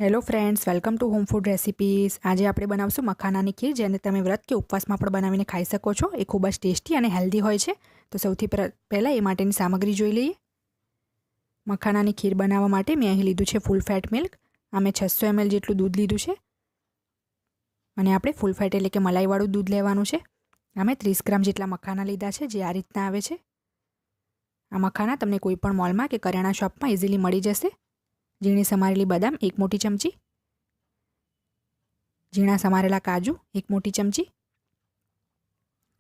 Hello friends, welcome to home food recipes. આજે આપણે બનાવશું મખાનાની ખીર, જેને તમે વ્રત કે ઉપવાસમાં પણ બનાવીને ખાઈ શકો છો। એ ખૂબ જ ટેસ્ટી અને હેલ્ધી હોય છે। તો સૌથી પહેલાં એ માટેની સામગ્રી જોઈ લઈએ। મખાનાની ખીર બનાવવા માટે મેં અહીં લીધું છે ફૂલ ફેટ મિલ્ક। આ મેં 600 ml જેટલું દૂધ લીધું છે અને આપણે ફૂલ ફેટ એટલે કે મલાઈવાળું દૂધ લેવાનું છે। આ મેં 30 ગ્રામ જેટલા મખાના લીધા છે, જે આ રીતના આવે છે। આ મખાના તમને કોઈ પણ મોલમાં કે કરિયાણા શોપમાં ઇઝીલી મળી જશે। ઝીણી સમારેલી બદામ 1 મોટી ચમચી, ઝીણા સમારેલા કાજુ 1 મોટી ચમચી,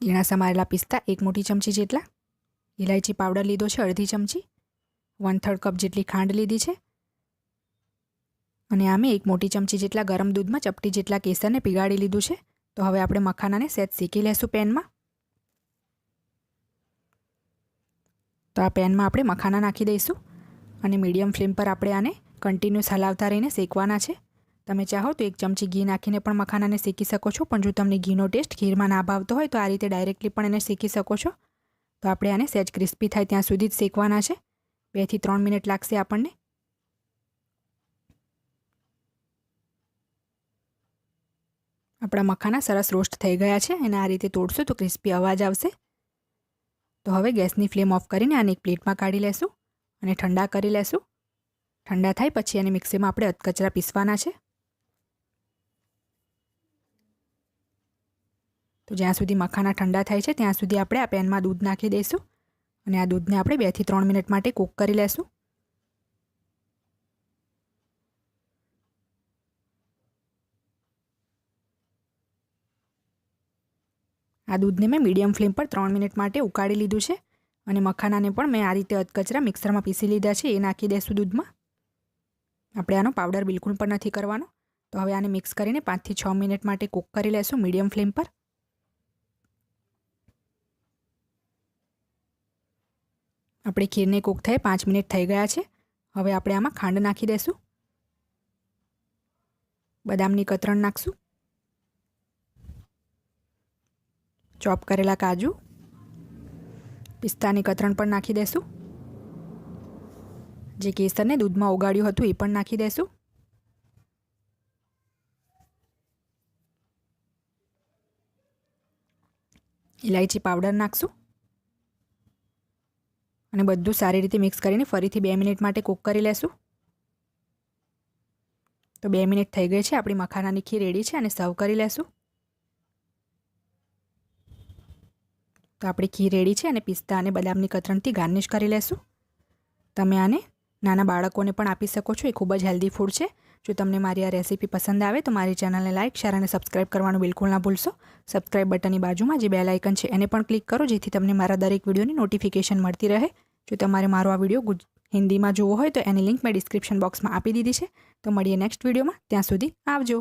ઝીણા સમારેલા પિસ્તા 1 મોટી ચમચી જેટલા, ઇલાયચી પાવડર લીધો છે અડધી ચમચી, 1/3 કપ જેટલી ખાંડ લીધી છે અને આમે 1 મોટી ચમચી જેટલા ગરમ દૂધમાં ચપટી જેટલા કેસરને પીગાળી લીધું છે। તો હવે આપણે મખાનાને સહેજ શેકી લેશું પેનમાં। તો આ પેનમાં આપણે મખાના નાખી દઈશું અને મીડિયમ ફ્લેમ પર આપણે આને કન્ટિન્યુઅસ હલાવતા રહીને શેકવાના છે। તમે ચાહો તો 1 ચમચી ઘી નાખીને પણ મખાનાને શેકી શકો છો, પણ જો તમને ઘીનો ટેસ્ટ ખીરમાં ના ભાવતો હોય તો આ રીતે ડાયરેક્ટલી પણ એને શેકી શકો છો। તો આપણે આને સહેજ ક્રિસ્પી થાય ત્યાં સુધી જ શેકવાના છે। 2 થી 3 મિનિટ લાગશે આપણને। આપણા મખાના સરસ રોસ્ટ થઈ ગયા છે અને આ રીતે તોડશો તો ક્રિસ્પી અવાજ આવશે। તો હવે ગેસની ફ્લેમ ઓફ કરીને આને એક પ્લેટમાં કાઢી લેશું અને ઠંડા કરી લેશું। ઠંડા થાય પછી એને મિક્સીમાં આપણે અધકચરા પીસવાના છે। તો જ્યાં સુધી મખાના ઠંડા થાય છે ત્યાં સુધી આપણે આ પેનમાં દૂધ નાખી દઈશું અને આ દૂધને આપણે 2 થી 3 મિનિટ માટે કૂક કરી લેશું। આ દૂધને મેં મીડિયમ ફ્લેમ પર 3 મિનિટ માટે ઉકાળી લીધું છે અને મખાનાને પણ મેં આ રીતે અધકચરા મિક્સરમાં પીસી લીધા છે। એ નાખી દઈશું દૂધમાં। આપણે આનો પાવડર બિલકુલ પણ નથી કરવાનો। તો હવે આને મિક્સ કરીને 5 થી 6 મિનિટ માટે કૂક કરી લેશું મીડિયમ ફ્લેમ પર। આપણી ખીરને કૂક થઈ 5 મિનિટ થઈ ગયા છે। હવે આપણે આમાં ખાંડ નાખી દઈશું, બદામની કતરણ નાખશું, ચોપ કરેલા કાજુ, પિસ્તાની કતરણ પણ નાખી દઈશું, જે કેસરને દૂધમાં ઓગાળ્યું હતું એ પણ નાખી દઈશું, ઇલાયચી પાવડર નાખશું અને બધું સારી રીતે મિક્સ કરીને ફરીથી 2 મિનિટ માટે કૂક કરી લેશું। તો 2 મિનિટ થઈ ગઈ છે, આપણી મખાનાની ખીર રેડી છે અને સર્વ કરી લેશું। તો આપણી ખીર રેડી છે અને પિસ્તા અને બદામની કતરણથી ગાર્નિશ કરી લેશું। તમે આને નાના બાળકોને પણ આપી શકો છો। એ ખૂબ જ હેલ્ધી ફૂડ છે। જો તમને મારી આ રેસીપી પસંદ આવે તો મારી ચેનલને લાઇક, શેર અને સબસ્ક્રાઇબ કરવાનું બિલકુલ ના ભૂલશો। સબસ્ક્રાઇબ બટનની બાજુમાં જે બેલ આઇકન છે એને પણ ક્લિક કરો, જેથી તમને મારા દરેક વિડીયોની નોટિફિકેશન મળતી રહે। જો તમારે મારો આ વિડીયો હિન્દીમાં જોવો હોય તો એની લિંક મેં ડિસ્ક્રિપ્શન બોક્સમાં આપી દીધી છે। તો મળીએ નેક્સ્ટ વિડીયોમાં, ત્યાં સુધી આવજો।